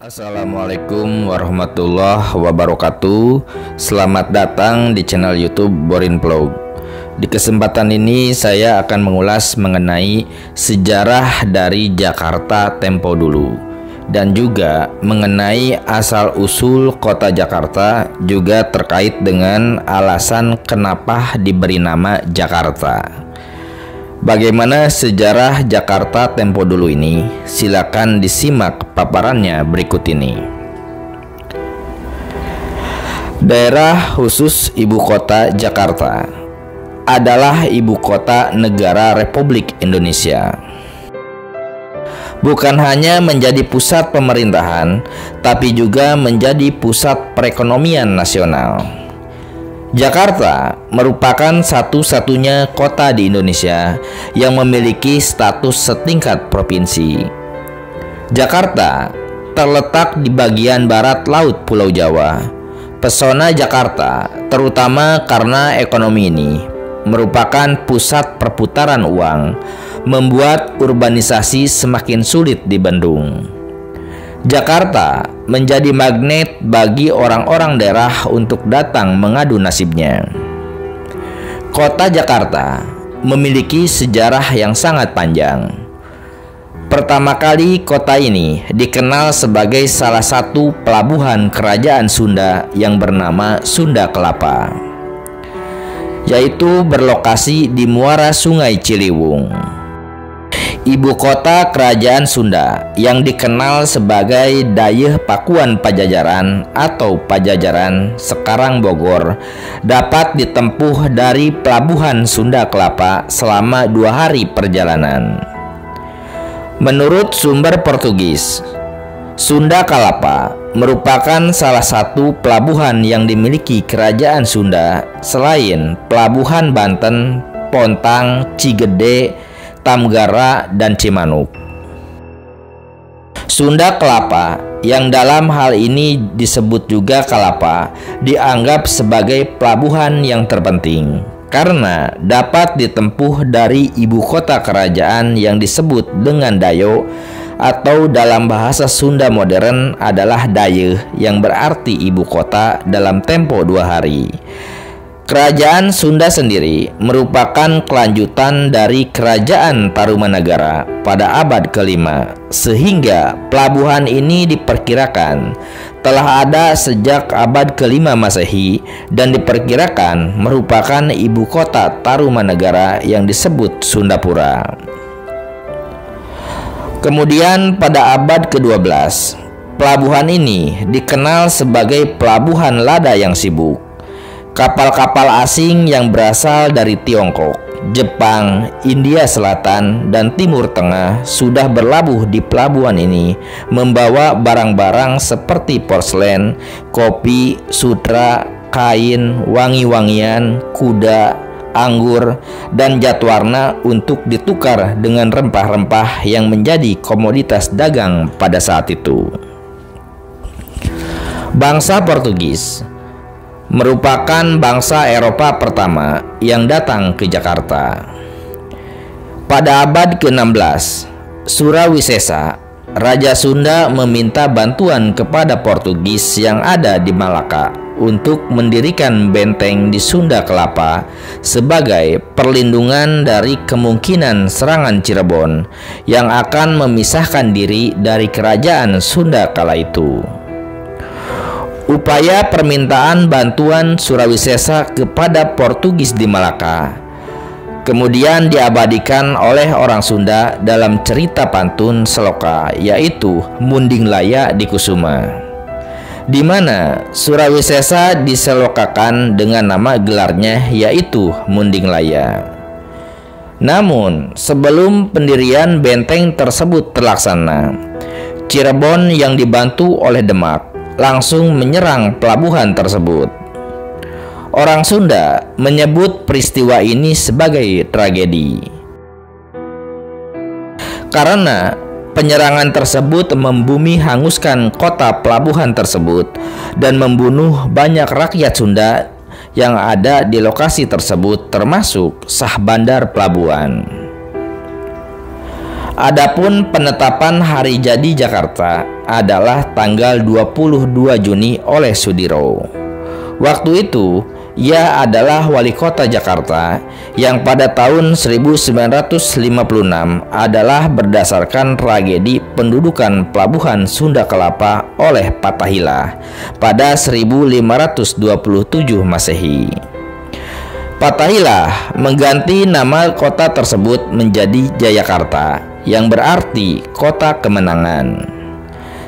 Assalamualaikum warahmatullahi wabarakatuh. Selamat datang di channel YouTube Borin Vlog. Di kesempatan ini saya akan mengulas mengenai sejarah dari Jakarta tempo dulu, dan juga mengenai asal-usul kota Jakarta, juga terkait dengan alasan kenapa diberi nama Jakarta. Bagaimana sejarah Jakarta tempo dulu ini? Silakan disimak paparannya berikut ini. Daerah khusus Ibu Kota Jakarta adalah ibu kota negara Republik Indonesia. Bukan hanya menjadi pusat pemerintahan, tapi juga menjadi pusat perekonomian nasional. Jakarta merupakan satu-satunya kota di Indonesia yang memiliki status setingkat provinsi. Jakarta terletak di bagian barat laut Pulau Jawa. Pesona Jakarta, terutama karena ekonomi ini, merupakan pusat perputaran uang, membuat urbanisasi semakin sulit di Bandung. Jakarta menjadi magnet bagi orang-orang daerah untuk datang mengadu nasibnya. Kota Jakarta memiliki sejarah yang sangat panjang. Pertama kali kota ini dikenal sebagai salah satu pelabuhan kerajaan Sunda yang bernama Sunda Kelapa, yaitu berlokasi di muara Sungai Ciliwung. Ibu kota kerajaan Sunda yang dikenal sebagai Dayeuh Pakuan Pajajaran atau Pajajaran, sekarang Bogor, dapat ditempuh dari pelabuhan Sunda Kelapa selama 2 hari perjalanan. Menurut sumber Portugis, Sunda Kelapa merupakan salah satu pelabuhan yang dimiliki kerajaan Sunda selain pelabuhan Banten, Pontang, Cigede, Tamgara, dan Cimanuk. Sunda Kelapa, yang dalam hal ini disebut juga Kelapa, dianggap sebagai pelabuhan yang terpenting karena dapat ditempuh dari ibu kota kerajaan yang disebut dengan Dayo, atau dalam bahasa Sunda modern adalah Dayeuh, yang berarti ibu kota, dalam tempo 2 hari. Kerajaan Sunda sendiri merupakan kelanjutan dari Kerajaan Tarumanagara pada abad ke-5, sehingga pelabuhan ini diperkirakan telah ada sejak abad ke-5 Masehi dan diperkirakan merupakan ibu kota Tarumanagara yang disebut Sundapura. Kemudian pada abad ke-12, pelabuhan ini dikenal sebagai Pelabuhan Lada yang sibuk. Kapal-kapal asing yang berasal dari Tiongkok, Jepang, India Selatan, dan Timur Tengah sudah berlabuh di pelabuhan ini, membawa barang-barang seperti porselen, kopi, sutra, kain, wangi-wangian, kuda, anggur, dan jatwarna untuk ditukar dengan rempah-rempah yang menjadi komoditas dagang pada saat itu. Bangsa Portugis merupakan bangsa Eropa pertama yang datang ke Jakarta. Pada abad ke-16, Surawisesa, Raja Sunda, meminta bantuan kepada Portugis yang ada di Malaka untuk mendirikan benteng di Sunda Kelapa sebagai perlindungan dari kemungkinan serangan Cirebon yang akan memisahkan diri dari kerajaan Sunda kala itu. Upaya permintaan bantuan Surawisesa kepada Portugis di Malaka kemudian diabadikan oleh orang Sunda dalam cerita pantun seloka, yaitu Munding Laya di Kusuma, di mana Surawisesa diselokakan dengan nama gelarnya, yaitu Munding Laya. Namun sebelum pendirian benteng tersebut terlaksana, Cirebon yang dibantu oleh Demak langsung menyerang pelabuhan tersebut. Orang Sunda menyebut peristiwa ini sebagai tragedi karena penyerangan tersebut membumi hanguskan kota pelabuhan tersebut dan membunuh banyak rakyat Sunda yang ada di lokasi tersebut, termasuk sah bandar pelabuhan. Adapun penetapan hari jadi Jakarta adalah tanggal 22 Juni oleh Sudiro. Waktu itu, ia adalah wali kota Jakarta yang pada tahun 1956 adalah berdasarkan tragedi pendudukan pelabuhan Sunda Kelapa oleh Fathaillah pada 1527 Masehi. Fathaillah mengganti nama kota tersebut menjadi Jayakarta, yang berarti kota kemenangan.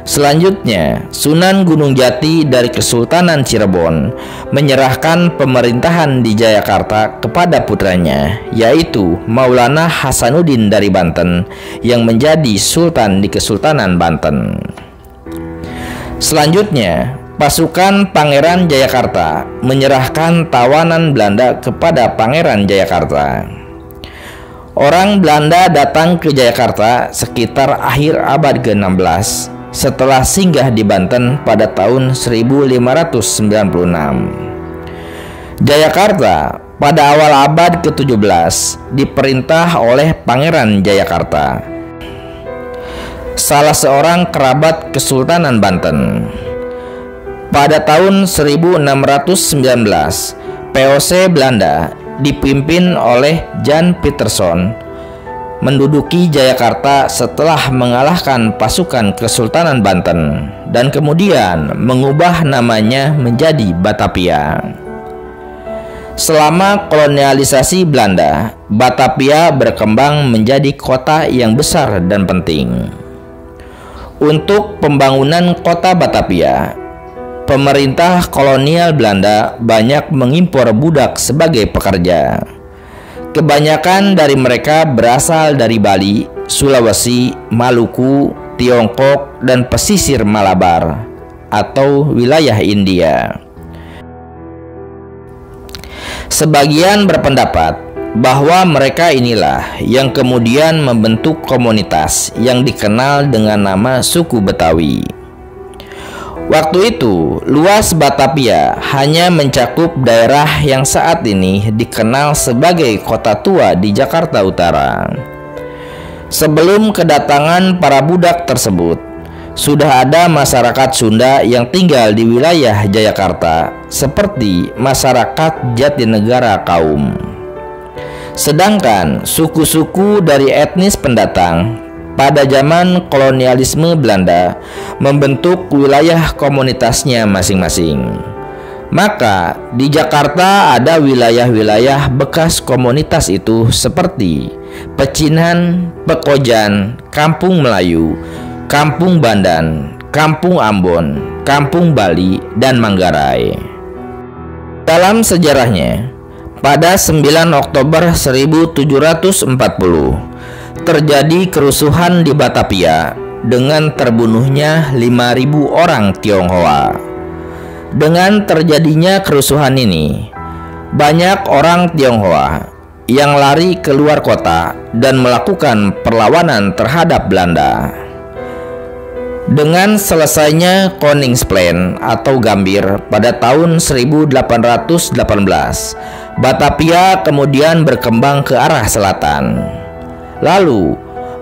Selanjutnya, Sunan Gunung Jati dari Kesultanan Cirebon menyerahkan pemerintahan di Jayakarta kepada putranya, yaitu Maulana Hasanuddin dari Banten, yang menjadi sultan di Kesultanan Banten. Selanjutnya, pasukan Pangeran Jayakarta menyerahkan tawanan Belanda kepada Pangeran Jayakarta. Orang Belanda datang ke Jayakarta sekitar akhir abad ke-16 setelah singgah di Banten pada tahun 1596. Jayakarta pada awal abad ke-17 diperintah oleh Pangeran Jayakarta, salah seorang kerabat Kesultanan Banten. Pada tahun 1619, VOC Belanda dipimpin oleh Jan Pieterszoon menduduki Jayakarta setelah mengalahkan pasukan Kesultanan Banten dan kemudian mengubah namanya menjadi Batavia. Selama kolonialisasi Belanda, Batavia berkembang menjadi kota yang besar dan penting. Untuk pembangunan kota Batavia, pemerintah kolonial Belanda banyak mengimpor budak sebagai pekerja. Kebanyakan dari mereka berasal dari Bali, Sulawesi, Maluku, Tiongkok, dan pesisir Malabar atau wilayah India. Sebagian berpendapat bahwa mereka inilah yang kemudian membentuk komunitas yang dikenal dengan nama suku Betawi. Waktu itu, luas Batavia hanya mencakup daerah yang saat ini dikenal sebagai Kota Tua di Jakarta Utara. Sebelum kedatangan para budak tersebut, sudah ada masyarakat Sunda yang tinggal di wilayah Jayakarta, seperti masyarakat Jatinegara Kaum. Sedangkan suku-suku dari etnis pendatang pada zaman kolonialisme Belanda membentuk wilayah komunitasnya masing-masing. Maka di Jakarta ada wilayah-wilayah bekas komunitas itu seperti Pecinan, Pekojan, Kampung Melayu, Kampung Bandan, Kampung Ambon, Kampung Bali, dan Manggarai. Dalam sejarahnya, pada 9 Oktober 1740 terjadi kerusuhan di Batavia dengan terbunuhnya 5.000 orang Tionghoa. Dengan terjadinya kerusuhan ini, banyak orang Tionghoa yang lari keluar kota dan melakukan perlawanan terhadap Belanda. Dengan selesainya Koningsplan atau Gambir pada tahun 1818, Batavia kemudian berkembang ke arah selatan. Lalu,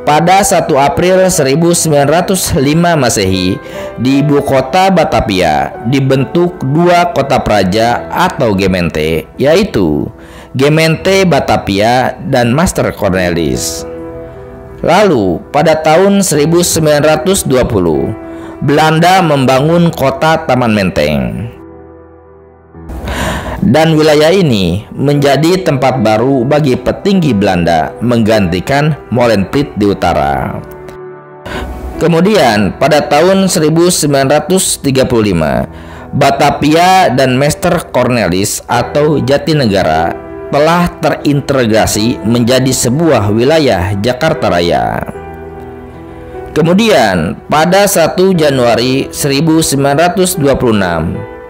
pada 1 April 1905 Masehi, di ibu kota Batavia dibentuk 2 kota praja atau gemeente, yaitu Gemeente Batavia dan Master Cornelis. Lalu, pada tahun 1920, Belanda membangun kota Taman Menteng. Dan wilayah ini menjadi tempat baru bagi petinggi Belanda menggantikan Molenvliet di utara. Kemudian pada tahun 1935, Batavia dan Master Cornelis atau Jatinegara telah terintegrasi menjadi sebuah wilayah Jakarta Raya. Kemudian pada 1 Januari 1926,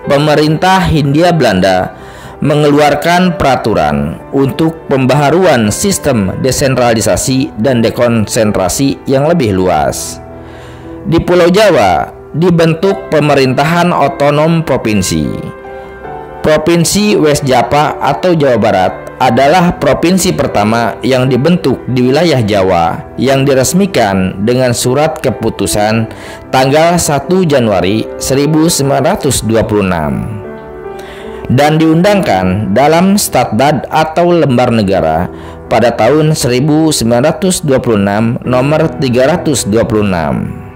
pemerintah Hindia Belanda mengeluarkan peraturan untuk pembaharuan sistem desentralisasi dan dekonsentrasi yang lebih luas. Di Pulau Jawa dibentuk pemerintahan otonom provinsi. Provinsi West Java atau Jawa Barat adalah provinsi pertama yang dibentuk di wilayah Jawa yang diresmikan dengan surat keputusan tanggal 1 Januari 1926 dan diundangkan dalam Statbad atau lembar negara pada tahun 1926 nomor 326.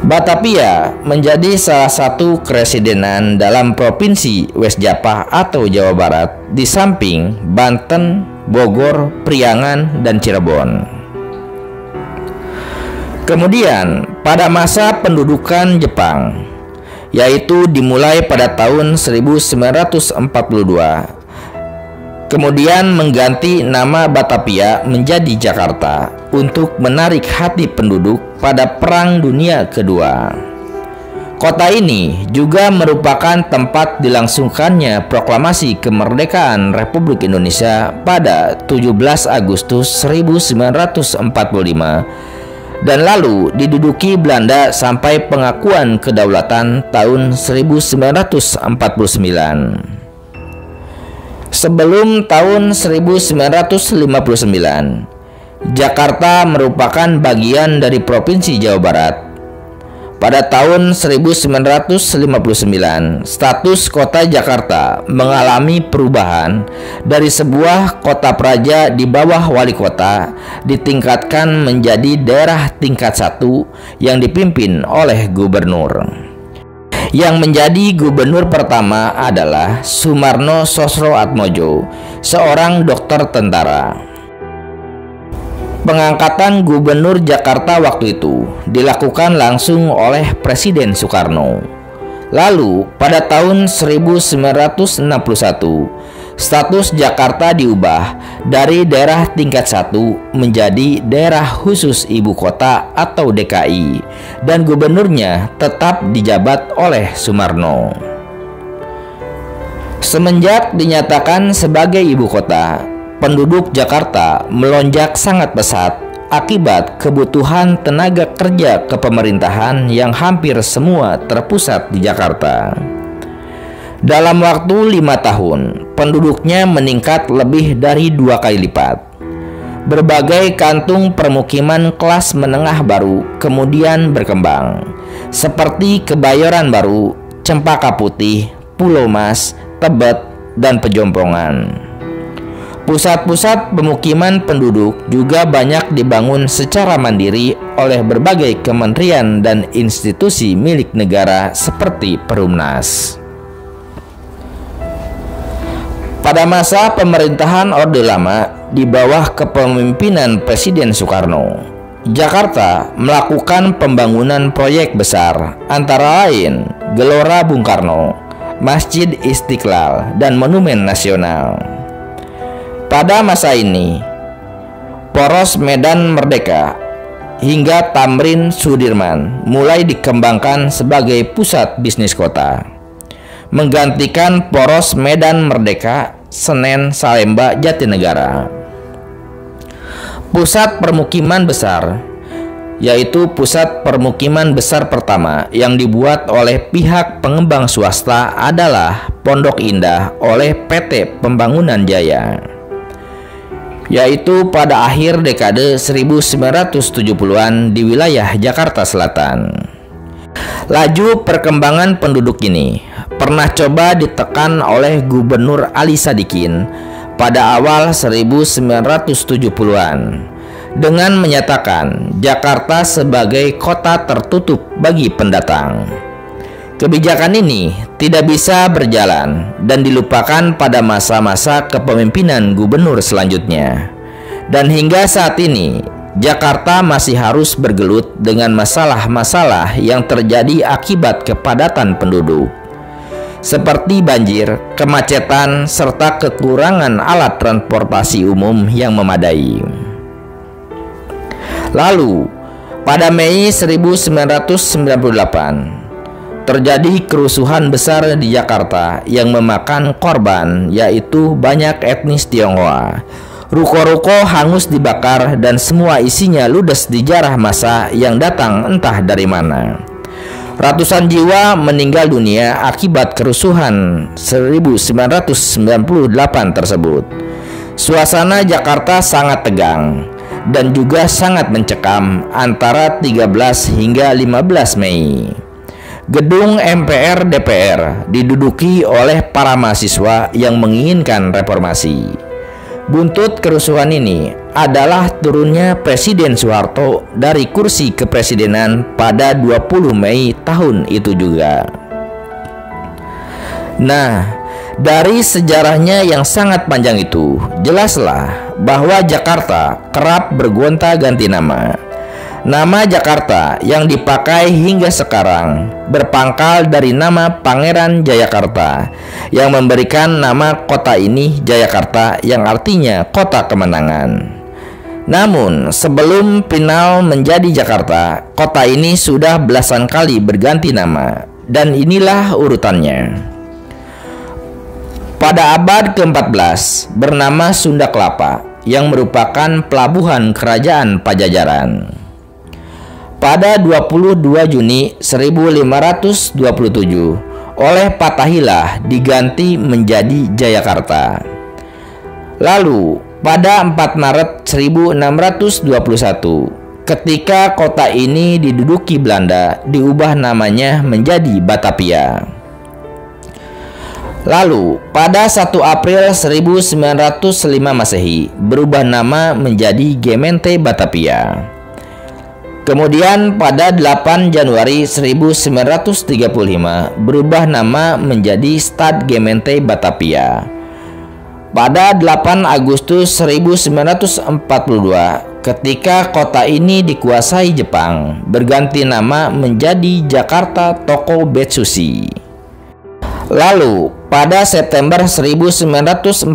Batavia menjadi salah satu keresidenan dalam Provinsi West Java atau Jawa Barat di samping Banten, Bogor, Priangan, dan Cirebon. Kemudian pada masa pendudukan Jepang, yaitu dimulai pada tahun 1942, kemudian mengganti nama Batavia menjadi Jakarta untuk menarik hati penduduk pada Perang Dunia Kedua. Kota ini juga merupakan tempat dilangsungkannya proklamasi kemerdekaan Republik Indonesia pada 17 Agustus 1945 dan lalu diduduki Belanda sampai pengakuan kedaulatan tahun 1949. Sebelum tahun 1959, Jakarta merupakan bagian dari Provinsi Jawa Barat. Pada tahun 1959, status kota Jakarta mengalami perubahan dari sebuah kota praja di bawah wali kota ditingkatkan menjadi daerah tingkat 1 yang dipimpin oleh gubernur. Yang menjadi gubernur pertama adalah Sumarno Sosroatmojo, seorang dokter tentara. Pengangkatan gubernur Jakarta waktu itu dilakukan langsung oleh Presiden Soekarno. Lalu pada tahun 1961, status Jakarta diubah dari daerah tingkat 1 menjadi daerah khusus ibu kota atau DKI, dan gubernurnya tetap dijabat oleh Sumarno. Semenjak dinyatakan sebagai ibu kota, penduduk Jakarta melonjak sangat pesat akibat kebutuhan tenaga kerja kepemerintahan yang hampir semua terpusat di Jakarta. Dalam waktu 5 tahun, penduduknya meningkat lebih dari 2 kali lipat. Berbagai kantung permukiman kelas menengah baru kemudian berkembang, seperti Kebayoran Baru, Cempaka Putih, Pulau Mas, Tebet, dan Pejompongan. Pusat-pusat pemukiman penduduk juga banyak dibangun secara mandiri oleh berbagai kementerian dan institusi milik negara seperti Perumnas. Pada masa pemerintahan Orde Lama di bawah kepemimpinan Presiden Soekarno, Jakarta melakukan pembangunan proyek besar antara lain Gelora Bung Karno, Masjid Istiqlal, dan Monumen Nasional. Pada masa ini, poros Medan Merdeka hingga Tamrin Sudirman mulai dikembangkan sebagai pusat bisnis kota, menggantikan poros Medan Merdeka, Senen, Salemba, Jatinegara. Pusat permukiman besar, yaitu pusat permukiman besar pertama yang dibuat oleh pihak pengembang swasta adalah Pondok Indah oleh PT Pembangunan Jaya, yaitu pada akhir dekade 1970-an di wilayah Jakarta Selatan. Laju perkembangan penduduk ini pernah coba ditekan oleh Gubernur Ali Sadikin pada awal 1970-an dengan menyatakan Jakarta sebagai kota tertutup bagi pendatang. Kebijakan ini tidak bisa berjalan dan dilupakan pada masa-masa kepemimpinan gubernur selanjutnya. Dan hingga saat ini, Jakarta masih harus bergelut dengan masalah-masalah yang terjadi akibat kepadatan penduduk, seperti banjir, kemacetan, serta kekurangan alat transportasi umum yang memadai. Lalu, pada Mei 1998, terjadi kerusuhan besar di Jakarta yang memakan korban, yaitu banyak etnis Tionghoa. Ruko-ruko hangus dibakar dan semua isinya ludes dijarah massa yang datang entah dari mana. Ratusan jiwa meninggal dunia akibat kerusuhan 1998 tersebut. Suasana Jakarta sangat tegang dan juga sangat mencekam antara 13 hingga 15 Mei. Gedung MPR DPR diduduki oleh para mahasiswa yang menginginkan reformasi. Buntut kerusuhan ini adalah turunnya Presiden Soeharto dari kursi kepresidenan pada 20 Mei tahun itu juga. Nah, dari sejarahnya yang sangat panjang itu, jelaslah bahwa Jakarta kerap bergonta-ganti nama. Nama Jakarta yang dipakai hingga sekarang berpangkal dari nama Pangeran Jayakarta yang memberikan nama kota ini Jayakarta yang artinya kota kemenangan. Namun sebelum final menjadi Jakarta, kota ini sudah belasan kali berganti nama dan inilah urutannya. Pada abad ke-14 bernama Sunda Kelapa yang merupakan pelabuhan kerajaan Pajajaran. Pada 22 Juni 1527 oleh Fathaillah diganti menjadi Jayakarta. Lalu pada 4 Maret 1621 ketika kota ini diduduki Belanda diubah namanya menjadi Batavia. Lalu pada 1 April 1905 Masehi berubah nama menjadi Gemeente Batavia. Kemudian pada 8 Januari 1935 berubah nama menjadi Stad Gemeente Batavia. Pada 8 Agustus 1942 ketika kota ini dikuasai Jepang berganti nama menjadi Jakarta Toko Betsushi. Lalu pada September 1945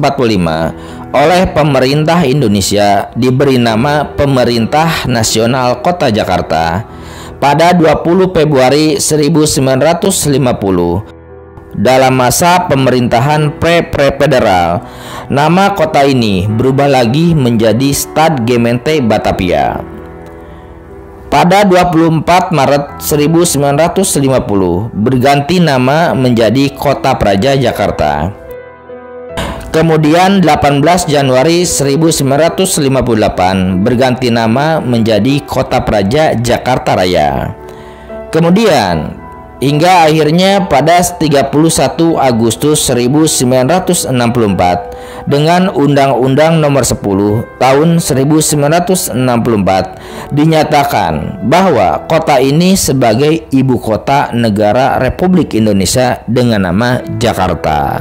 oleh pemerintah Indonesia diberi nama Pemerintah Nasional Kota Jakarta. Pada 20 Februari 1950 dalam masa pemerintahan pre-federal, nama kota ini berubah lagi menjadi Stad Gemeente Batavia. Pada 24 Maret 1950 berganti nama menjadi Kota Praja Jakarta. Kemudian 18 Januari 1958 berganti nama menjadi Kota Praja Jakarta Raya. Kemudian hingga akhirnya pada 31 Agustus 1964 dengan Undang-Undang Nomor 10 Tahun 1964 dinyatakan bahwa kota ini sebagai ibu kota negara Republik Indonesia dengan nama Jakarta.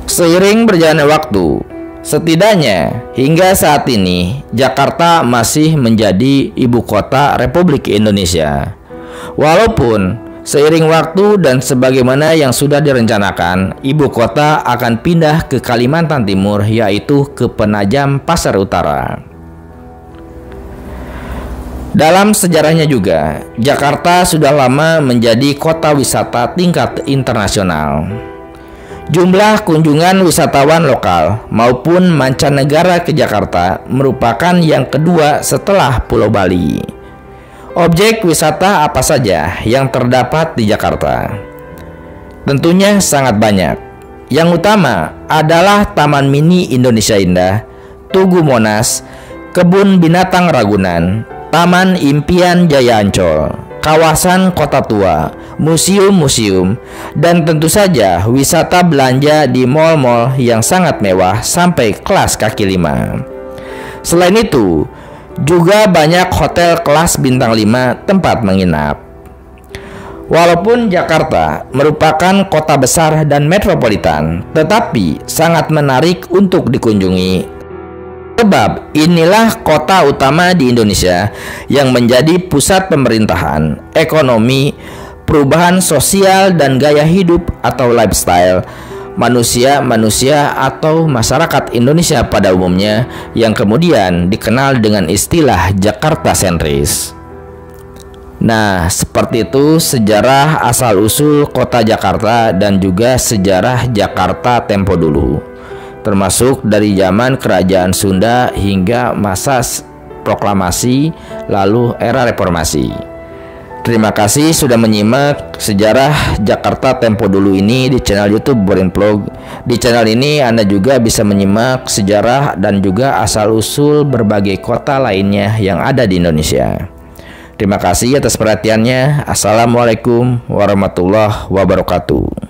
Seiring berjalannya waktu, setidaknya hingga saat ini Jakarta masih menjadi ibu kota Republik Indonesia. Walaupun seiring waktu dan sebagaimana yang sudah direncanakan, ibu kota akan pindah ke Kalimantan Timur, yaitu ke Penajam Pasar Utara. Dalam sejarahnya juga, Jakarta sudah lama menjadi kota wisata tingkat internasional. Jumlah kunjungan wisatawan lokal maupun mancanegara ke Jakarta merupakan yang kedua setelah Pulau Bali. Objek wisata apa saja yang terdapat di Jakarta? Tentunya sangat banyak. Yang utama adalah Taman Mini Indonesia Indah, Tugu Monas, Kebun Binatang Ragunan, Taman Impian Jaya Ancol, kawasan Kota Tua, museum-museum, dan tentu saja wisata belanja di mal-mal yang sangat mewah sampai kelas kaki lima. Selain itu, juga banyak hotel kelas bintang 5 tempat menginap. Walaupun Jakarta merupakan kota besar dan metropolitan, tetapi sangat menarik untuk dikunjungi. Sebab inilah kota utama di Indonesia yang menjadi pusat pemerintahan, ekonomi, perubahan sosial dan gaya hidup atau lifestyle manusia atau masyarakat Indonesia pada umumnya yang kemudian dikenal dengan istilah Jakarta sentris. Nah, seperti itu sejarah asal-usul kota Jakarta dan juga sejarah Jakarta tempo dulu, termasuk dari zaman kerajaan Sunda hingga masa proklamasi lalu era reformasi. Terima kasih sudah menyimak sejarah Jakarta Tempo dulu ini di channel YouTube Boring Vlog. Di channel ini Anda juga bisa menyimak sejarah dan juga asal-usul berbagai kota lainnya yang ada di Indonesia. Terima kasih atas perhatiannya. Assalamualaikum warahmatullahi wabarakatuh.